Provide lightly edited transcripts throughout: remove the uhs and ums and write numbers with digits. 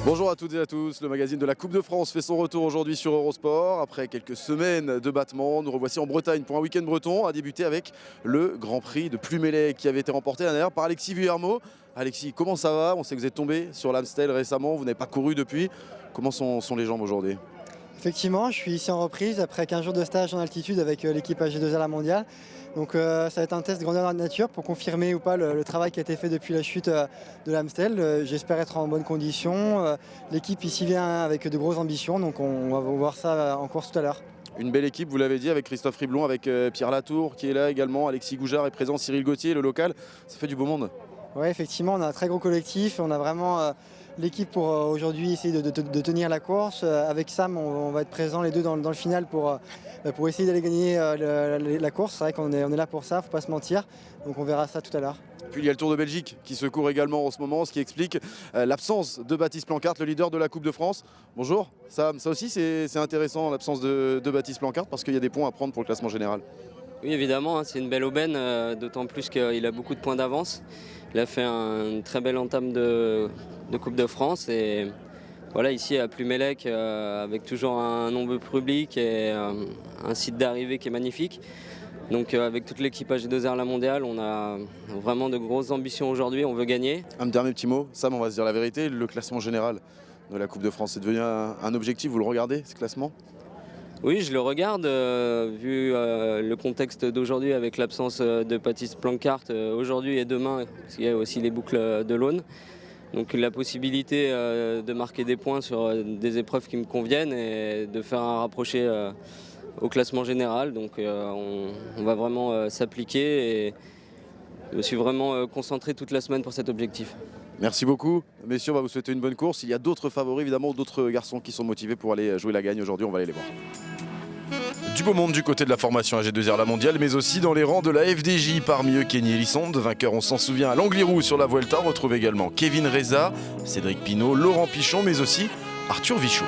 Bonjour à toutes et à tous, le magazine de la Coupe de France fait son retour aujourd'hui sur Eurosport. Après quelques semaines de battements, nous revoici en Bretagne pour un week-end breton, à débuter avec le Grand Prix de Plumelec qui avait été remporté d'ailleurs par Alexis Vuillermoz. Alexis, comment ça va? On sait que vous êtes tombé sur l'Amstel récemment, vous n'avez pas couru depuis. Comment sont les jambes aujourd'hui? Effectivement, je suis ici en reprise après 15 jours de stage en altitude avec l'équipe AG2R La Mondiale. Donc ça va être un test grandeur nature pour confirmer ou pas le travail qui a été fait depuis la chute de l'Amstel. J'espère être en bonne condition. L'équipe ici vient avec de grosses ambitions, donc on va voir ça en course tout à l'heure. Une belle équipe, vous l'avez dit, avec Christophe Riblon, avec Pierre Latour qui est là également, Alexis Goujard est présent, Cyril Gauthier, le local. Ça fait du beau monde. Oui, effectivement, on a un très gros collectif. On a vraiment l'équipe pour aujourd'hui essayer de tenir la course. Avec Sam, on va être présents les deux dans le final pour essayer d'aller gagner la course. C'est vrai qu'on est là pour ça, il ne faut pas se mentir. Donc on verra ça tout à l'heure. Puis il y a le Tour de Belgique qui se court également en ce moment, ce qui explique l'absence de Baptiste Plancart, le leader de la Coupe de France. Bonjour Sam, ça aussi c'est intéressant l'absence de Baptiste Plancart parce qu'il y a des points à prendre pour le classement général. Oui évidemment, c'est une belle aubaine, d'autant plus qu'il a beaucoup de points d'avance. Il a fait une très belle entame de Coupe de France et voilà, ici à Plumelec avec toujours un nombre public et un site d'arrivée qui est magnifique. Donc avec toute l'équipe AG2R La Mondiale, on a vraiment de grosses ambitions aujourd'hui, on veut gagner. Un dernier petit mot, Sam, on va se dire la vérité, le classement général de la Coupe de France, c'est devenu un objectif, vous le regardez ce classement? Oui, je le regarde, vu le contexte d'aujourd'hui avec l'absence de Baptiste Plancart aujourd'hui et demain, parce qu'il y a aussi les boucles de l'Aune. Donc la possibilité de marquer des points sur des épreuves qui me conviennent et de faire un rapproché au classement général. Donc on va vraiment s'appliquer et je me suis vraiment concentré toute la semaine pour cet objectif. Merci beaucoup. Messieurs, on va vous souhaiter une bonne course. Il y a d'autres favoris, évidemment, d'autres garçons qui sont motivés pour aller jouer la gagne aujourd'hui. On va aller les voir. Du beau monde du côté de la formation AG2R La Mondiale, mais aussi dans les rangs de la FDJ. Parmi eux, Kenny Elissonde, vainqueur, on s'en souvient, à l'Angliru sur la Vuelta. On retrouve également Kevin Reza, Cédric Pinault, Laurent Pichon, mais aussi Arthur Vichot.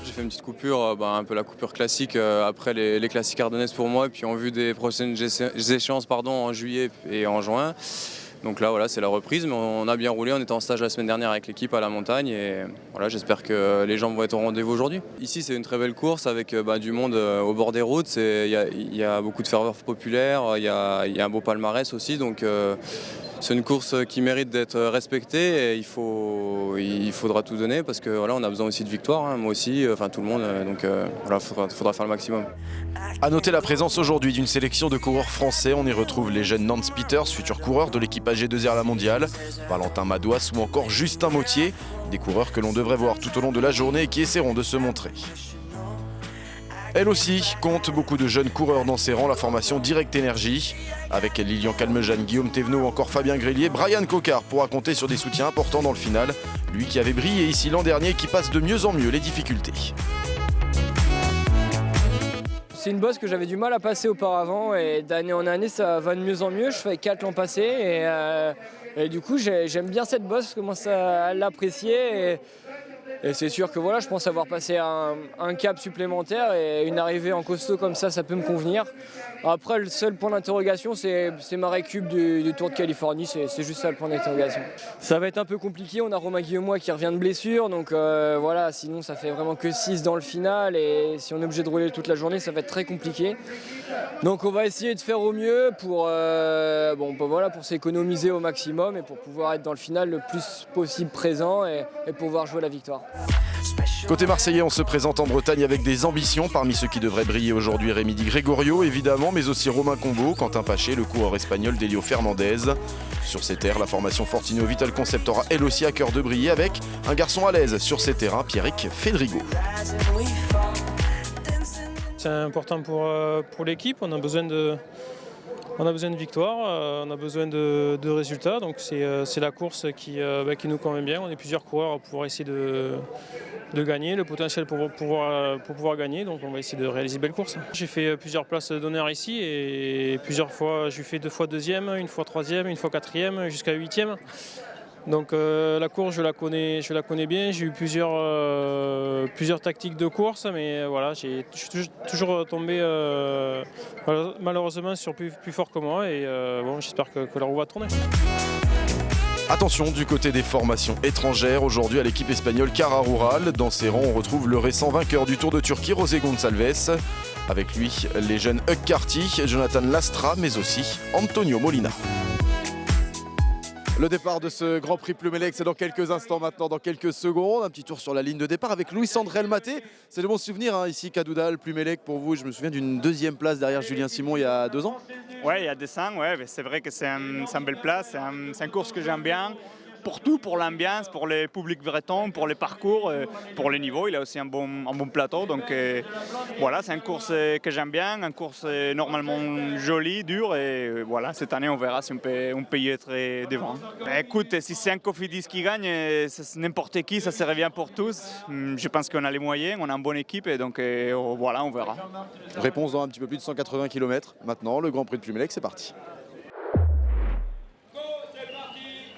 J'ai fait une petite coupure, un peu la coupure classique après les classiques ardennaises pour moi, et puis en vue des prochaines échéances en juillet et en juin. Donc là, voilà, c'est la reprise, mais on a bien roulé. On était en stage la semaine dernière avec l'équipe à la montagne et voilà, j'espère que les gens vont être au rendez-vous aujourd'hui. Ici, c'est une très belle course avec du monde au bord des routes. Il y a beaucoup de ferveur populaire, il y a un beau palmarès aussi. Donc c'est une course qui mérite d'être respectée et il faudra tout donner parce que voilà, on a besoin aussi de victoire, hein, moi aussi, tout le monde. Donc voilà, faudra faire le maximum. A noter la présence aujourd'hui d'une sélection de coureurs français. On y retrouve les jeunes Nance Peters, futurs coureurs de l'équipe AG2R La Mondiale, Valentin Madouas ou encore Justin Mauthier, des coureurs que l'on devrait voir tout au long de la journée et qui essaieront de se montrer. Elle aussi compte beaucoup de jeunes coureurs dans ses rangs, la formation Direct Énergie. Avec Lilian Calmejane, Guillaume Thévenot ou encore Fabien Grillier, Brian Coquard pourra compter sur des soutiens importants dans le final. Lui qui avait brillé ici l'an dernier et qui passe de mieux en mieux les difficultés. C'est une bosse que j'avais du mal à passer auparavant et d'année en année ça va de mieux en mieux. Je fais 4 l'an passé et du coup j'aime bien cette bosse, je commence à l'apprécier et c'est sûr que voilà, je pense avoir passé un cap supplémentaire et une arrivée en costaud comme ça peut me convenir. Après le seul point d'interrogation c'est ma récup du Tour de Californie, c'est juste ça le point d'interrogation. Ça va être un peu compliqué, on a Romain Guillaumois qui revient de blessure donc voilà, sinon ça fait vraiment que 6 dans le final et si on est obligé de rouler toute la journée ça va être très compliqué. Donc on va essayer de faire au mieux pour s'économiser au maximum et pour pouvoir être dans le final le plus possible présent et pouvoir jouer la victoire. Côté marseillais, on se présente en Bretagne avec des ambitions. Parmi ceux qui devraient briller aujourd'hui, Rémi Di Gregorio évidemment, mais aussi Romain Combo, Quentin Paché, le coureur espagnol d'Elio Fernandez. Sur ces terres, la formation Fortino Vital Concept aura elle aussi à cœur de briller avec un garçon à l'aise sur ces terrains, Pierrick Fedrigo. C'est important pour l'équipe, on a besoin de victoires, on a besoin de résultats, donc c'est la course qui nous convient bien. On est plusieurs coureurs pour essayer de gagner, le potentiel pour pouvoir gagner, donc on va essayer de réaliser une belle course. J'ai fait plusieurs places d'honneur ici et plusieurs fois, j'ai fait 2 fois deuxième, une fois troisième, une fois quatrième, jusqu'à 8e. Donc la course, je la connais bien. J'ai eu plusieurs tactiques de course, mais voilà, je suis toujours tombé malheureusement sur plus fort que moi. Et j'espère que la roue va tourner. Attention du côté des formations étrangères, aujourd'hui à l'équipe espagnole Cara Rural. Dans ses rangs, on retrouve le récent vainqueur du Tour de Turquie, José Gonçalves. Avec lui, les jeunes Hug Carty, Jonathan Lastra, mais aussi Antonio Molina. Le départ de ce Grand Prix Plumelec, c'est dans quelques instants maintenant, dans quelques secondes. Un petit tour sur la ligne de départ avec Luis André Elmaté. C'est de bons souvenirs hein, ici, Cadoudal, Plumelec pour vous. Je me souviens d'une deuxième place derrière Julien Simon il y a 2 ans. Oui, il y a 2 ans, ouais, c'est vrai que c'est une belle place. C'est une course que j'aime bien. Pour tout, pour l'ambiance, pour le public breton, pour les parcours, pour le niveau. Il a aussi un bon plateau. Donc voilà, c'est une course que j'aime bien, une course normalement jolie, dure. Et voilà, cette année, on verra si on peut y être devant. Écoute, si c'est un Cofidis qui gagne, n'importe qui, ça se revient pour tous. Je pense qu'on a les moyens, on a une bonne équipe. Et donc voilà, on verra. Réponse dans un petit peu plus de 180 km. Maintenant, le Grand Prix de Plumelec, c'est parti.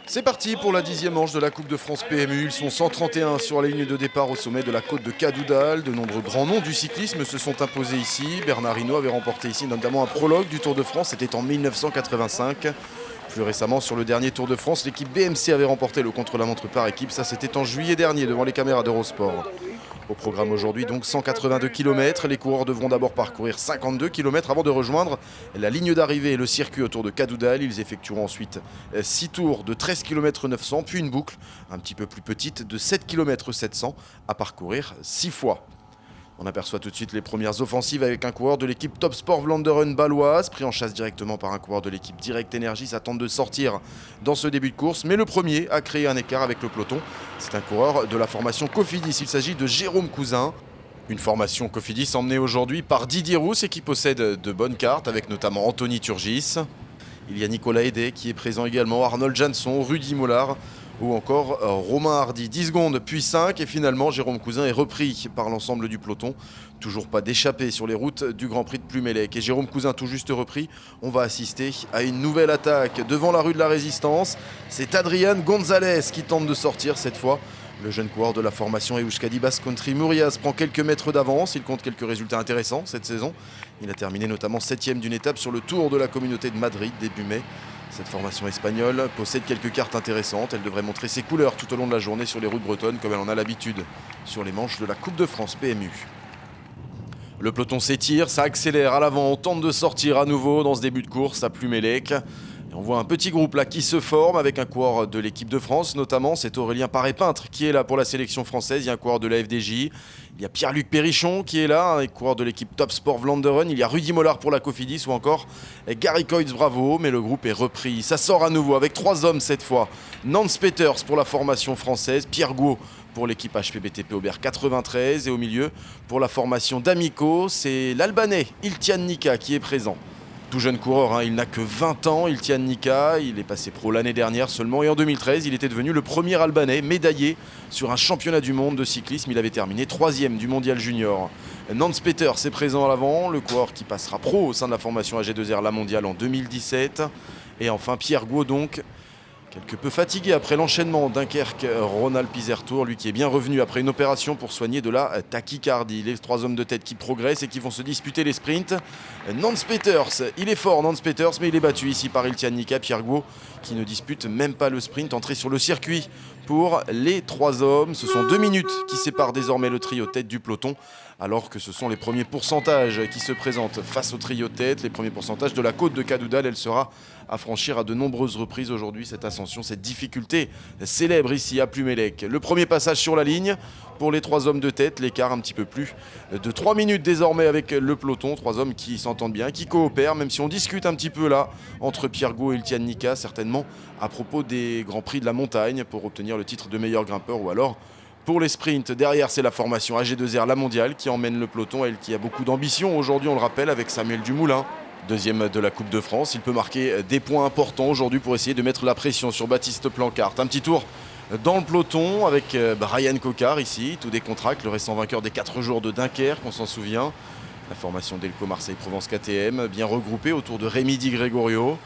C'est parti pour la 10e manche de la Coupe de France PMU. Ils sont 131 sur la ligne de départ au sommet de la côte de Cadoudal. De nombreux grands noms du cyclisme se sont imposés ici. Bernard Hinault avait remporté ici notamment un prologue du Tour de France. C'était en 1985. Plus récemment, sur le dernier Tour de France, l'équipe BMC avait remporté le contre-la-montre par équipe. Ça, c'était en juillet dernier devant les caméras d'Eurosport. Au programme aujourd'hui, donc 182 km. Les coureurs devront d'abord parcourir 52 km avant de rejoindre la ligne d'arrivée et le circuit autour de Cadoudal. Ils effectueront ensuite 6 tours de 13 km 900, puis une boucle un petit peu plus petite de 7 km 700 à parcourir 6 fois. On aperçoit tout de suite les premières offensives avec un coureur de l'équipe Top Sport Vlaanderen baloise, pris en chasse directement par un coureur de l'équipe Direct Energy. Ça tente de sortir dans ce début de course, mais le premier a créé un écart avec le peloton. C'est un coureur de la formation Cofidis, il s'agit de Jérôme Cousin. Une formation Cofidis emmenée aujourd'hui par Didier Rousse et qui possède de bonnes cartes, avec notamment Anthony Turgis. Il y a Nicolas Hédé qui est présent également, Arnold Jansson, Rudy Mollard ou encore Romain Hardy. 10 secondes puis 5 et finalement Jérôme Cousin est repris par l'ensemble du peloton. Toujours pas d'échappée sur les routes du Grand Prix de Plumelec. Et Jérôme Cousin tout juste repris, on va assister à une nouvelle attaque devant la rue de la Résistance. C'est Adrian Gonzalez qui tente de sortir cette fois. Le jeune coureur de la formation Euskadi Basque Country Murias prend quelques mètres d'avance. Il compte quelques résultats intéressants cette saison. Il a terminé notamment 7e d'une étape sur le Tour de la Communauté de Madrid début mai. Cette formation espagnole possède quelques cartes intéressantes. Elle devrait montrer ses couleurs tout au long de la journée sur les routes bretonnes comme elle en a l'habitude sur les manches de la Coupe de France PMU. Le peloton s'étire, ça accélère à l'avant. On tente de sortir à nouveau dans ce début de course à Plumelec. Et on voit un petit groupe là qui se forme avec un coureur de l'équipe de France notamment. C'est Aurélien Paré-Peintre qui est là pour la sélection française. Il y a un coureur de la FDJ. Il y a Pierre-Luc Perrichon qui est là, un coureur de l'équipe Top Sport Vlaanderen. Il y a Rudy Mollard pour la Cofidis ou encore Gary Coyts Bravo. Mais le groupe est repris. Ça sort à nouveau avec 3 hommes cette fois. Nance Peters pour la formation française. Pierre Gau pour l'équipe HPBTP Aubert 93. Et au milieu, pour la formation d'Amico, c'est l'Albanais Iltian Nika qui est présent. Tout jeune coureur, hein, il n'a que 20 ans, Iltian Nika, il est passé pro l'année dernière seulement et en 2013 il était devenu le premier Albanais médaillé sur un championnat du monde de cyclisme. Il avait terminé 3e du mondial junior. Nance Peters est présent à l'avant, le coureur qui passera pro au sein de la formation AG2R La Mondiale en 2017. Et enfin Pierre Gau donc, quelque peu fatigué après l'enchaînement Dunkerque-Rhône-Alpes-Isère-Tour, lui qui est bien revenu après une opération pour soigner de la tachycardie. Les 3 hommes de tête qui progressent et qui vont se disputer les sprints. Nance Peters, il est fort Nance Peters, mais il est battu ici par Iltian Nika. Pierre Gau qui ne dispute même pas le sprint, entré sur le circuit pour les 3 hommes. Ce sont 2 minutes qui séparent désormais le trio tête du peloton, alors que ce sont les premiers pourcentages qui se présentent face au trio tête. Les premiers pourcentages de la côte de Cadoudal, elle sera à franchir à de nombreuses reprises aujourd'hui, cette ascension, cette difficulté célèbre ici à Plumelec. Le premier passage sur la ligne pour les 3 hommes de tête, l'écart un petit peu plus de 3 minutes désormais avec le peloton. 3 hommes qui s'entendent bien, qui coopèrent, même si on discute un petit peu là entre Pierre Gau et Iltian Nika, certainement à propos des Grands Prix de la montagne pour obtenir le titre de meilleur grimpeur ou alors pour les sprints. Derrière, c'est la formation AG2R La Mondiale qui emmène le peloton, elle qui a beaucoup d'ambition aujourd'hui, on le rappelle, avec Samuel Dumoulin. 2e de la Coupe de France, il peut marquer des points importants aujourd'hui pour essayer de mettre la pression sur Baptiste Plancart. Un petit tour dans le peloton avec Ryan Coquart ici, tout décontracte, le récent vainqueur des 4 jours de Dunkerque, on s'en souvient. La formation Delco Marseille-Provence KTM, bien regroupée autour de Rémi Di Gregorio.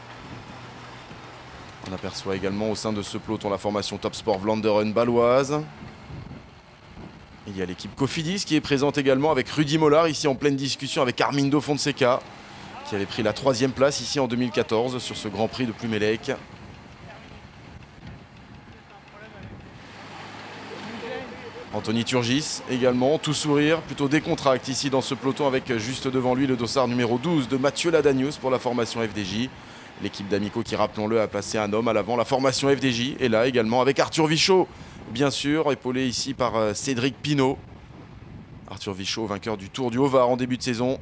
On aperçoit également au sein de ce peloton la formation Top Sport Vlaanderen baloise. Il y a l'équipe Cofidis qui est présente également avec Rudy Mollard ici en pleine discussion avec Armindo Fonseca qui avait pris la 3e place ici en 2014 sur ce Grand Prix de Plumelec. Anthony Turgis également, tout sourire, plutôt décontracté ici dans ce peloton avec juste devant lui le dossard numéro 12 de Mathieu Ladanius pour la formation FDJ. L'équipe d'Amico qui, rappelons-le, a placé un homme à l'avant. La formation FDJ est là également avec Arthur Vichot, bien sûr, épaulé ici par Cédric Pinault. Arthur Vichot, vainqueur du Tour du Haut-Var en début de saison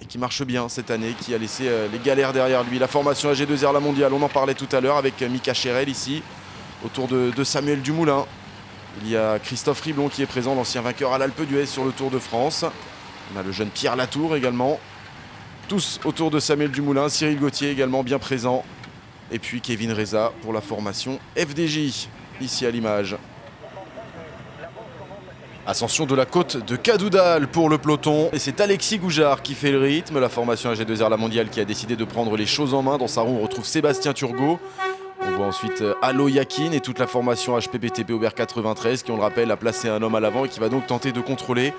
et qui marche bien cette année, qui a laissé les galères derrière lui. La formation AG2R La Mondiale, on en parlait tout à l'heure avec Mika Cherel ici, autour de Samuel Dumoulin. Il y a Christophe Riblon qui est présent, l'ancien vainqueur à l'Alpe d'Huez sur le Tour de France. On a le jeune Pierre Latour également. Tous autour de Samuel Dumoulin, Cyril Gauthier également bien présent. Et puis Kevin Reza pour la formation FDJ, ici à l'image. Ascension de la côte de Cadoudal pour le peloton. Et c'est Alexis Goujard qui fait le rythme. La formation AG2R La Mondiale qui a décidé de prendre les choses en main. Dans sa roue, on retrouve Sébastien Turgot. On voit ensuite Allo Yakin et toute la formation HPPTP Aubert 93 qui, on le rappelle, a placé un homme à l'avant et qui va donc tenter de contrôler.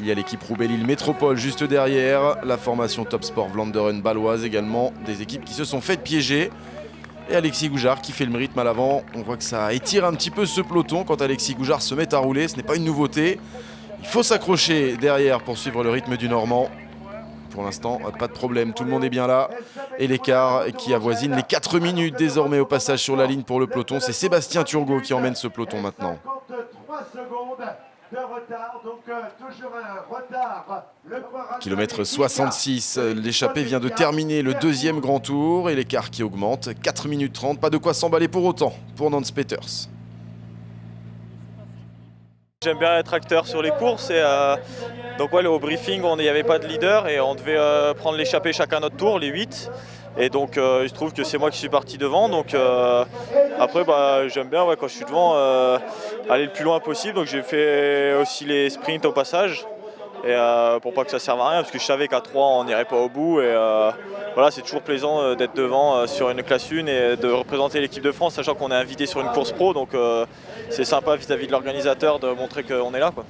Il y a l'équipe Roubaix-Lille Métropole juste derrière. La formation Top Sport Vlaanderen Baloise également. Des équipes qui se sont faites piéger. Et Alexis Goujard qui fait le rythme à l'avant. On voit que ça étire un petit peu ce peloton quand Alexis Goujard se met à rouler. Ce n'est pas une nouveauté. Il faut s'accrocher derrière pour suivre le rythme du Normand. Pour l'instant, pas de problème, tout le monde est bien là. Et l'écart qui avoisine les 4 minutes désormais au passage sur la ligne pour le peloton. C'est Sébastien Turgot qui emmène ce peloton maintenant. Kilomètre 66, l'échappée vient de terminer le deuxième grand tour et l'écart qui augmente. 4 minutes 30, pas de quoi s'emballer pour autant pour Nance Peters. J'aime bien être acteur sur les courses et donc ouais, au briefing il n'y avait pas de leader et on devait prendre l'échappée chacun notre tour, les 8. Et donc il se trouve que c'est moi qui suis parti devant. Donc après j'aime bien quand je suis devant aller le plus loin possible. Donc j'ai fait aussi les sprints au passage. Et pour pas que ça serve à rien parce que je savais qu'à 3 on n'irait pas au bout et voilà, c'est toujours plaisant d'être devant sur une classe 1 et de représenter l'équipe de France sachant qu'on est invité sur une course pro, donc c'est sympa vis-à-vis de l'organisateur de montrer qu'on est là, quoi.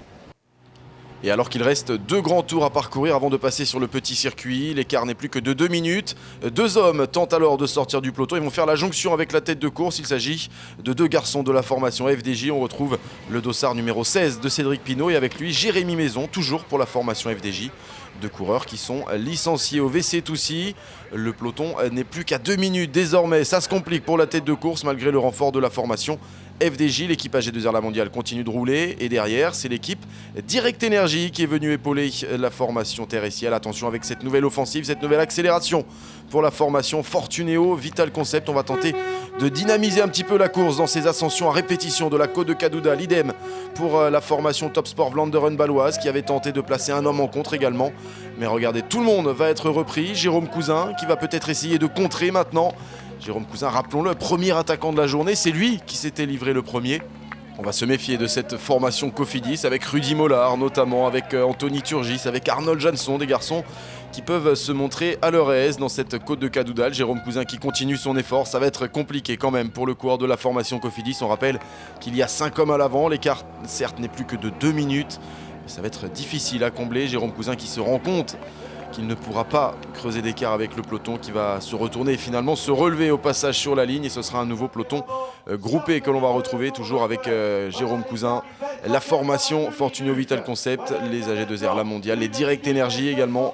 Et alors qu'il reste 2 grands tours à parcourir avant de passer sur le petit circuit, l'écart n'est plus que de 2 minutes. 2 hommes tentent alors de sortir du peloton. Ils vont faire la jonction avec la tête de course. Il s'agit de 2 garçons de la formation FDJ. On retrouve le dossard numéro 16 de Cédric Pinault et avec lui Jérémy Maison, toujours pour la formation FDJ. 2 coureurs qui sont licenciés au WC Toussy. Le peloton n'est plus qu'à 2 minutes désormais. Ça se complique pour la tête de course malgré le renfort de la formation FDJ. L'équipe AG2R La Mondiale continue de rouler et derrière c'est l'équipe Direct Energy qui est venue épauler la formation Terre et Ciel. Attention avec cette nouvelle offensive, cette nouvelle accélération pour la formation Fortunéo Vital Concept. On va tenter de dynamiser un petit peu la course dans ces ascensions à répétition de la côte de Cadoudal. Idem pour la formation Top Sport Vlaanderen Baloise qui avait tenté de placer un homme en contre également. Mais regardez, tout le monde va être repris. Jérôme Cousin qui va peut-être essayer de contrer maintenant. Jérôme Cousin, rappelons-le, premier attaquant de la journée, c'est lui qui s'était livré le premier. On va se méfier de cette formation Cofidis avec Rudy Mollard notamment, avec Anthony Turgis, avec Arnold Jansson, des garçons qui peuvent se montrer à leur aise dans cette côte de Cadoudal. Jérôme Cousin qui continue son effort, ça va être compliqué quand même pour le coureur de la formation Cofidis. On rappelle qu'il y a 5 hommes à l'avant, l'écart certes n'est plus que de 2 minutes, mais ça va être difficile à combler. Jérôme Cousin qui se rend compte qu'il ne pourra pas creuser d'écart avec le peloton, qui va se retourner et finalement se relever au passage sur la ligne. Et ce sera un nouveau peloton groupé que l'on va retrouver, toujours avec Jérôme Cousin, la formation Fortunéo Vital Concept, les AG2R La Mondiale, les Direct Energy également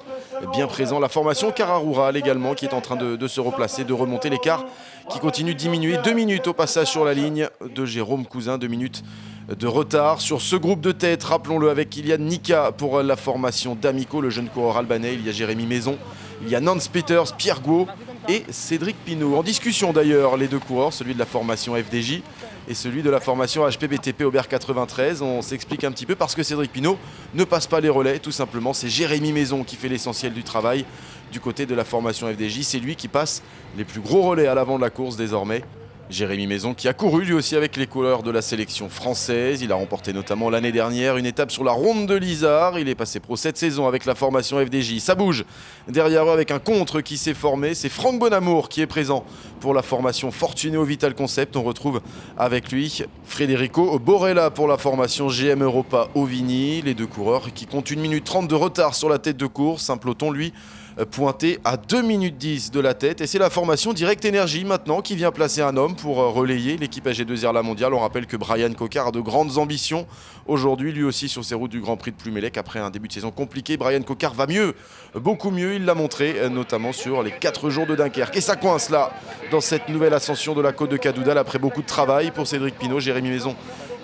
bien présents, la formation Cara Rural également qui est en train de se replacer, de remonter l'écart qui continue de diminuer. 2 minutes au passage sur la ligne de Jérôme Cousin, 2 minutes de retard sur ce groupe de tête, rappelons-le, avec Kylian Nika pour la formation d'Amico, le jeune coureur albanais. Il y a Jérémy Maison, il y a Nance Peters, Pierre Gouault et Cédric Pinault. En discussion d'ailleurs les 2 coureurs, celui de la formation FDJ et celui de la formation HPBTP Aubert 93. On s'explique un petit peu parce que Cédric Pinault ne passe pas les relais, tout simplement. C'est Jérémy Maison qui fait l'essentiel du travail du côté de la formation FDJ. C'est lui qui passe les plus gros relais à l'avant de la course désormais. Jérémy Maison qui a couru lui aussi avec les couleurs de la sélection française. Il a remporté notamment l'année dernière une étape sur la Ronde de l'Isard. Il est passé pro cette saison avec la formation FDJ. Ça bouge derrière eux avec un contre qui s'est formé. C'est Franck Bonamour qui est présent pour la formation Fortunéo Vital Concept. On retrouve avec lui Federico Borella pour la formation GM Europa Auvigny. Les 2 coureurs qui comptent 1 minute 30 de retard sur la tête de course. Un peloton lui pointé à 2 minutes 10 de la tête. Et c'est la formation Direct Energy maintenant qui vient placer un homme pour relayer l'équipe AG2R La Mondiale. On rappelle que Brian Coquard a de grandes ambitions aujourd'hui, lui aussi sur ses routes du Grand Prix de Plumelec. Après un début de saison compliqué, Brian Coquard va mieux, beaucoup mieux. Il l'a montré notamment sur les 4 jours de Dunkerque. Et ça coince là dans cette nouvelle ascension de la côte de Cadoudal après beaucoup de travail pour Cédric Pinault. Jérémy Maison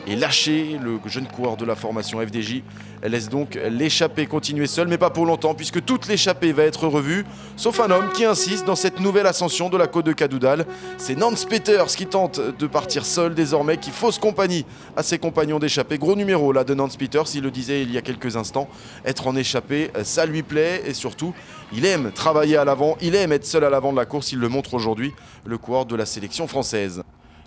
est lâché, le jeune coureur de la formation FDJ. Elle laisse donc l'échappée continuer seule, mais pas pour longtemps, puisque toute l'échappée va être revue, sauf un homme qui insiste dans cette nouvelle ascension de la côte de Cadoudal. C'est Nance Peters qui tente de partir seul désormais, qui fausse compagnie à ses compagnons d'échappée. Gros numéro là de Nance Peters, il le disait il y a quelques instants, être en échappée, ça lui plaît, et surtout, il aime travailler à l'avant, il aime être seul à l'avant de la course, il le montre aujourd'hui, le coureur de la sélection française.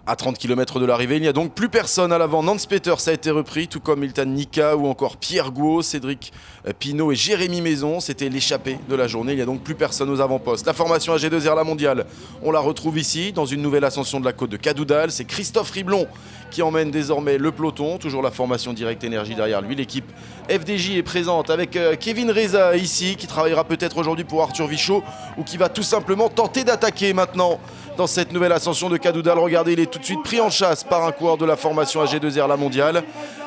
À 30 km de l'arrivée, il n'y a donc plus personne à l'avant. Nance Peters a été repris, tout comme Milton Nika ou encore Pierre Gouault, Cédric Pinault et Jérémy Maison. C'était l'échappée de la journée. Il n'y a donc plus personne aux avant-postes. La formation AG2R La Mondiale, on la retrouve ici, dans une nouvelle ascension de la côte de Cadoudal. C'est Christophe Riblon qui emmène désormais le peloton. Toujours la formation Direct Energy derrière lui. L'équipe FDJ est présente avec Kevin Reza ici, qui travaillera peut-être aujourd'hui pour Arthur Vichot ou qui va tout simplement tenter d'attaquer maintenant dans cette nouvelle ascension de Cadoudal. Regardez, il est tout de suite pris en chasse par un coureur de la formation AG2R La Mondiale.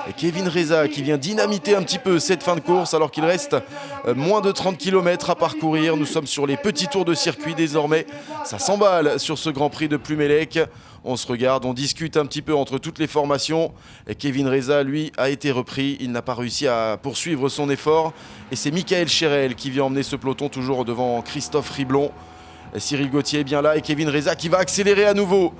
Et Kevin Reza qui vient dynamiter un petit peu cette fin de course alors qu'il reste moins de 30 km à parcourir. Nous sommes sur les petits tours de circuit désormais. Ça s'emballe sur ce Grand Prix de Plumelec. On se regarde, on discute un petit peu entre toutes les formations. Et Kevin Reza, lui, a été repris. Il n'a pas réussi à poursuivre son effort. Et c'est Michael Cherel qui vient emmener ce peloton toujours devant Christophe Riblon. Cyril Gauthier est bien là et Kevin Reza qui va accélérer à nouveau.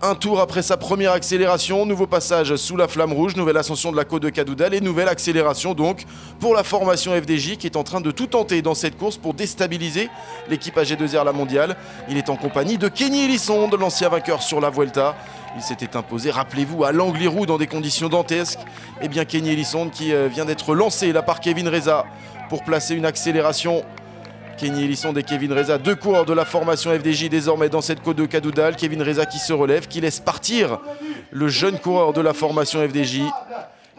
Un tour après sa première accélération, nouveau passage sous la flamme rouge, nouvelle ascension de la côte de Cadoudal et nouvelle accélération donc pour la formation FDJ qui est en train de tout tenter dans cette course pour déstabiliser l'équipe AG2R La Mondiale. Il est en compagnie de Kenny Elissonde, l'ancien vainqueur sur la Vuelta. Il s'était imposé, rappelez-vous, à Langlirou dans des conditions dantesques. Et bien Kenny Elissonde qui vient d'être lancé là par Kevin Reza pour placer une accélération. Kenny Elissonde et Kevin Reza, deux coureurs de la formation FDJ désormais dans cette côte de Cadoudal. Kevin Reza qui se relève, qui laisse partir le jeune coureur de la formation FDJ.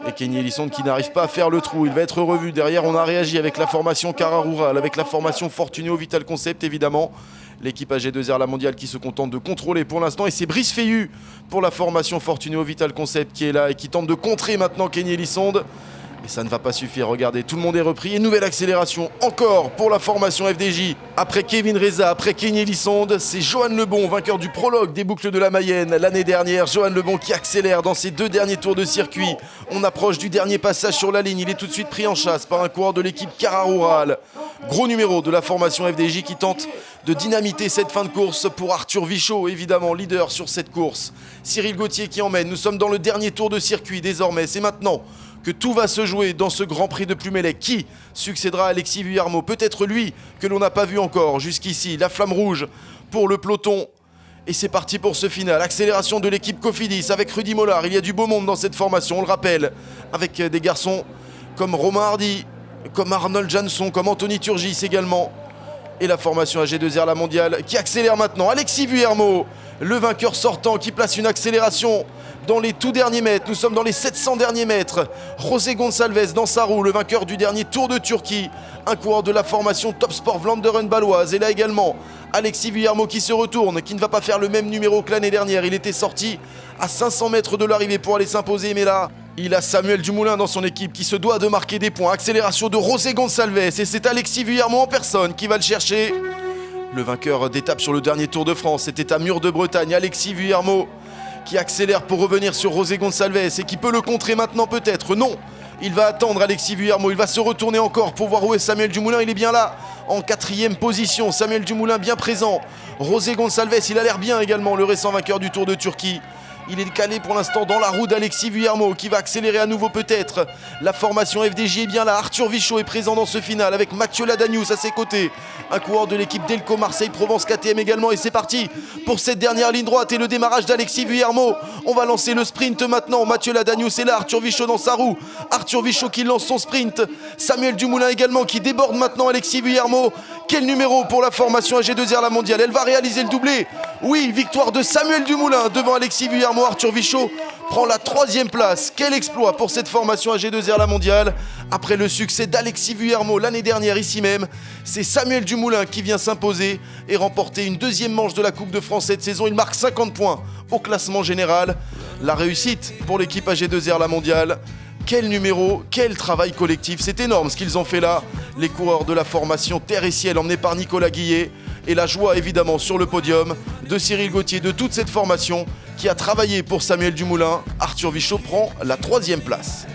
Et Kenny Elissonde qui n'arrive pas à faire le trou. Il va être revu. Derrière, on a réagi avec la formation Cara Rural, avec la formation Fortuneo Vital Concept évidemment. L'équipe AG2R La Mondiale qui se contente de contrôler pour l'instant. Et c'est Brice Feillu pour la formation Fortuneo Vital Concept qui est là et qui tente de contrer maintenant Kenny Elissonde. Et ça ne va pas suffire, regardez, tout le monde est repris. Et nouvelle accélération encore pour la formation FDJ. Après Kevin Reza, après Kenny Elissonde, c'est Johan Lebon, vainqueur du prologue des boucles de la Mayenne l'année dernière. Johan Lebon qui accélère dans ses deux derniers tours de circuit. On approche du dernier passage sur la ligne. Il est tout de suite pris en chasse par un coureur de l'équipe Cara Rural. Gros numéro de la formation FDJ qui tente de dynamiter cette fin de course pour Arthur Vichot, évidemment leader sur cette course. Cyril Gauthier qui emmène. Nous sommes dans le dernier tour de circuit désormais. C'est maintenant que tout va se jouer dans ce Grand Prix de Plumelec. Qui succédera à Alexis Vuillermoz? Peut-être lui que l'on n'a pas vu encore jusqu'ici. La flamme rouge pour le peloton. Et c'est parti pour ce final. Accélération de l'équipe Cofidis avec Rudy Mollard. Il y a du beau monde dans cette formation, on le rappelle. Avec des garçons comme Romain Hardy, comme Arnold Jansson, comme Anthony Turgis également. Et la formation AG2R La Mondiale qui accélère maintenant. Alexis Vuillermoz, le vainqueur sortant qui place une accélération dans les tout derniers mètres. Nous sommes dans les 700 derniers mètres. José Gonçalves dans sa roue, le vainqueur du dernier Tour de Turquie. Un coureur de la formation Top Sport Vlaanderen baloise. Et là également, Alexis Vuillermoz qui se retourne, qui ne va pas faire le même numéro que l'année dernière. Il était sorti à 500 mètres de l'arrivée pour aller s'imposer. Mais là, il a Samuel Dumoulin dans son équipe qui se doit de marquer des points. Accélération de José Gonçalves. Et c'est Alexis Vuillermoz en personne qui va le chercher. Le vainqueur d'étape sur le dernier Tour de France, c'était à Mur de Bretagne. Alexis Vuillermoz qui accélère pour revenir sur José Gonçalves et qui peut le contrer maintenant peut-être. Non, il va attendre Alexis Vuillermoz, il va se retourner encore pour voir où est Samuel Dumoulin. Il est bien là, en 4e position. Samuel Dumoulin bien présent. José Gonçalves, il a l'air bien également, le récent vainqueur du Tour de Turquie. Il est calé pour l'instant dans la roue d'Alexis Vuillermoz qui va accélérer à nouveau peut-être. La formation FDJ est bien là. Arthur Vichot est présent dans ce final avec Mathieu Ladanius à ses côtés. Un coureur de l'équipe Delco Marseille-Provence KTM également. Et c'est parti pour cette dernière ligne droite et le démarrage d'Alexis Vuillermoz. On va lancer le sprint maintenant. Mathieu Ladanius est là. Arthur Vichot dans sa roue. Arthur Vichot qui lance son sprint. Samuel Dumoulin également qui déborde maintenant Alexis Vuillermoz. Quel numéro pour la formation AG2R La Mondiale? Elle va réaliser le doublé. Oui, victoire de Samuel Dumoulin devant Alexis Vuillermo. Arthur Vichot prend la 3e place. Quel exploit pour cette formation AG2R La Mondiale. Après le succès d'Alexis Vuillermo l'année dernière ici même, c'est Samuel Dumoulin qui vient s'imposer et remporter une 2e manche de la Coupe de France cette saison. Il marque 50 points au classement général. La réussite pour l'équipe AG2R La Mondiale. Quel numéro, quel travail collectif, c'est énorme ce qu'ils ont fait là, les coureurs de la formation Terre et Ciel emmenés par Nicolas Guillet, et la joie évidemment sur le podium de Cyril Gauthier, de toute cette formation qui a travaillé pour Samuel Dumoulin. Arthur Vichot prend la 3e place.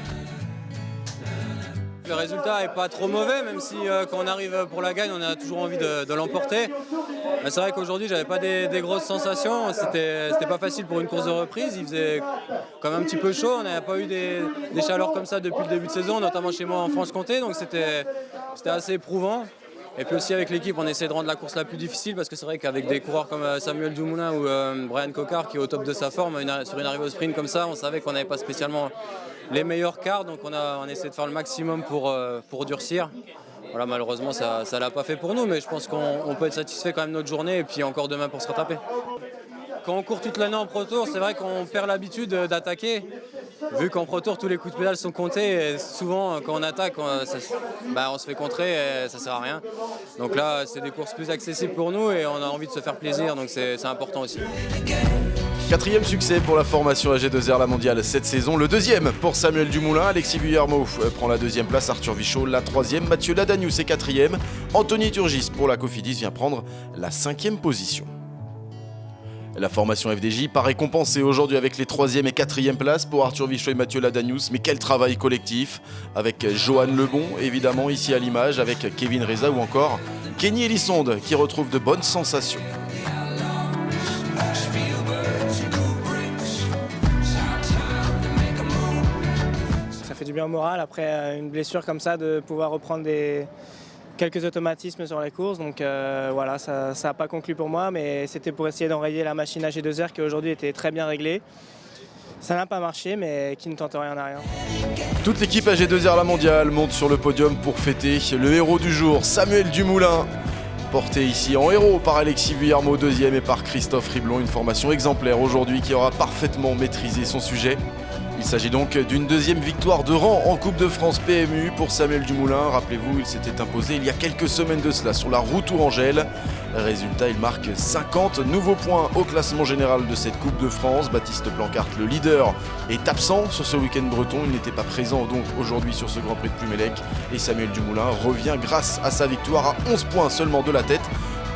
Le résultat n'est pas trop mauvais, même si quand on arrive pour la gagne, on a toujours envie de l'emporter. C'est vrai qu'aujourd'hui, j'avais pas des grosses sensations. C'était pas facile pour une course de reprise. Il faisait quand même un petit peu chaud. On n'avait pas eu des chaleurs comme ça depuis le début de saison, notamment chez moi en Franche-Comté. Donc c'était assez éprouvant. Et puis aussi avec l'équipe, on essaie de rendre la course la plus difficile parce que c'est vrai qu'avec des coureurs comme Samuel Dumoulin ou Brian Cocard qui est au top de sa forme, sur une arrivée au sprint comme ça, on savait qu'on n'avait pas spécialement les meilleurs quarts. Donc on essaie de faire le maximum pour durcir. Voilà, malheureusement, ça ne l'a pas fait pour nous, mais je pense qu'on peut être satisfait quand même de notre journée et puis encore demain pour se rattraper. Quand on court toute l'année en Pro Tour, c'est vrai qu'on perd l'habitude d'attaquer. Vu qu'en Pro Tour, tous les coups de pédale sont comptés, et souvent quand on attaque, on se fait contrer et ça ne sert à rien. Donc là, c'est des courses plus accessibles pour nous et on a envie de se faire plaisir, donc c'est important aussi. 4e succès pour la formation AG2R La Mondiale cette saison. Le 2e pour Samuel Dumoulin. Alexis Vuillermo prend la 2e place. Arthur Vichot la 3e. Mathieu Ladanius est 4e. Anthony Turgis pour la Cofidis vient prendre la 5e position. La formation FDJ part récompensée aujourd'hui avec les 3e et 4e places pour Arthur Vichot et Mathieu Ladanius. Mais quel travail collectif avec Johan Lebon, évidemment, ici à l'image, avec Kevin Reza ou encore Kenny Elissonde qui retrouve de bonnes sensations. Ça fait du bien au moral après une blessure comme ça de pouvoir reprendre quelques automatismes sur les courses. Donc voilà, ça n'a pas conclu pour moi, mais c'était pour essayer d'enrayer la machine AG2R qui aujourd'hui était très bien réglée. Ça n'a pas marché, mais qui ne tente rien n'a rien. Toute l'équipe AG2R La Mondiale monte sur le podium pour fêter le héros du jour, Samuel Dumoulin. Porté ici en héros par Alexis Vuillermo, 2e, et par Christophe Riblon. Une formation exemplaire aujourd'hui qui aura parfaitement maîtrisé son sujet. Il s'agit donc d'une 2e victoire de rang en Coupe de France PMU pour Samuel Dumoulin. Rappelez-vous, il s'était imposé il y a quelques semaines de cela sur la route Tourangelle. Résultat, il marque 50 nouveaux points au classement général de cette Coupe de France. Baptiste Plancart, le leader, est absent sur ce week-end breton. Il n'était pas présent donc aujourd'hui sur ce Grand Prix de Plumelec. Et Samuel Dumoulin revient grâce à sa victoire à 11 points seulement de la tête.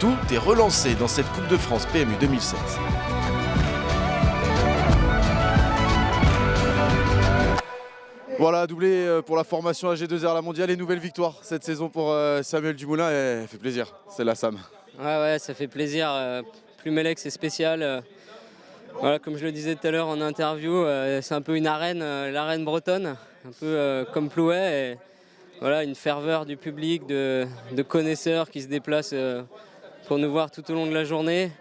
Tout est relancé dans cette Coupe de France PMU 2016. Voilà, doublé pour la formation AG2R La Mondiale et nouvelle victoire cette saison pour Samuel Dumoulin. Et fait plaisir, c'est la Sam. Ouais, ça fait plaisir. Plumelec, c'est spécial. Voilà, comme je le disais tout à l'heure en interview, c'est un peu une arène, l'arène bretonne, un peu comme Plouay. Et voilà, une ferveur du public, de connaisseurs qui se déplacent pour nous voir tout au long de la journée.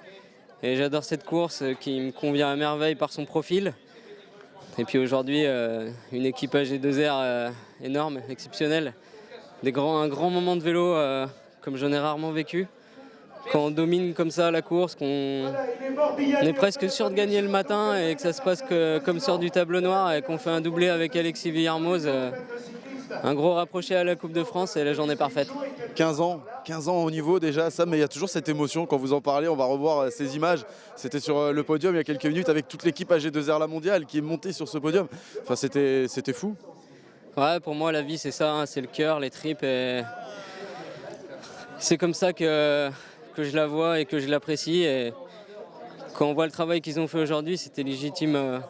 Et j'adore cette course qui me convient à merveille par son profil. Et puis aujourd'hui, une équipe AG2R énorme, exceptionnelle. Un grand moment de vélo comme j'en ai rarement vécu. Quand on domine comme ça la course, qu'on est presque sûr de gagner le matin et que ça se passe comme sur du tableau noir et qu'on fait un doublé avec Alexis Vuillermo, un gros rapproché à la Coupe de France et la journée parfaite. 15 ans au niveau déjà, Sam, mais il y a toujours cette émotion quand vous en parlez. On va revoir ces images. C'était sur le podium il y a quelques minutes avec toute l'équipe AG2R La Mondiale qui est montée sur ce podium. Enfin, c'était fou. Ouais, pour moi, la vie, c'est ça, hein, c'est le cœur, les tripes. Et c'est comme ça que je la vois et que je l'apprécie. Et quand on voit le travail qu'ils ont fait aujourd'hui, c'était légitime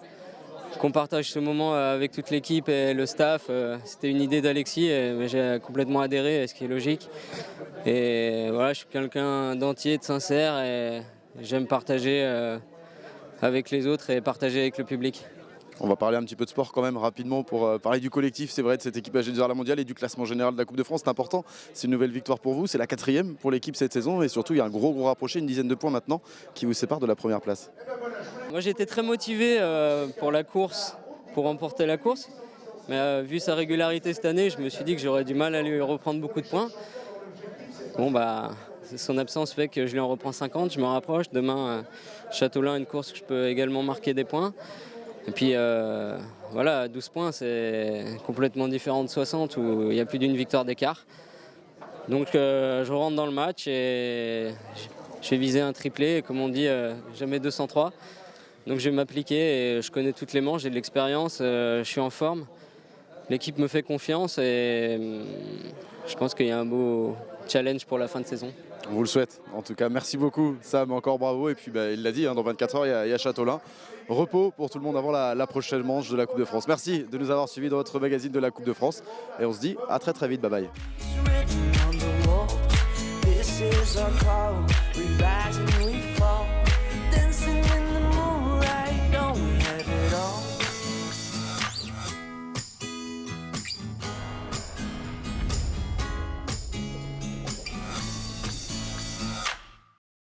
qu'on partage ce moment avec toute l'équipe et le staff. C'était une idée d'Alexis, mais j'ai complètement adhéré, ce qui est logique. Et voilà, je suis quelqu'un d'entier, de sincère, et j'aime partager avec les autres et partager avec le public. On va parler un petit peu de sport quand même rapidement pour parler du collectif, c'est vrai, de cette équipe AG2R La Mondiale et du classement général de la Coupe de France. C'est important, c'est une nouvelle victoire pour vous, c'est la 4e pour l'équipe cette saison et surtout il y a un gros rapproché, une dizaine de points maintenant qui vous séparent de la première place. Moi j'étais très motivé pour la course, pour remporter la course, mais vu sa régularité cette année, je me suis dit que j'aurais du mal à lui reprendre beaucoup de points. Bon, bah, son absence fait que je lui en reprends 50, je me rapproche. Demain, Châteaulin, une course que je peux également marquer des points. Et puis voilà, 12 points, c'est complètement différent de 60 où il y a plus d'une victoire d'écart. Donc je rentre dans le match et je vais viser un triplé. Et comme on dit, jamais 203. Donc je vais m'appliquer et je connais toutes les manches, j'ai de l'expérience, je suis en forme. L'équipe me fait confiance et je pense qu'il y a un beau challenge pour la fin de saison. On vous le souhaite. En tout cas, merci beaucoup Sam, encore bravo. Et puis il l'a dit, dans 24 heures, il y a Châteaulin. Repos pour tout le monde avant la prochaine manche de la Coupe de France. Merci de nous avoir suivis dans votre magazine de la Coupe de France. Et on se dit à très vite. Bye bye.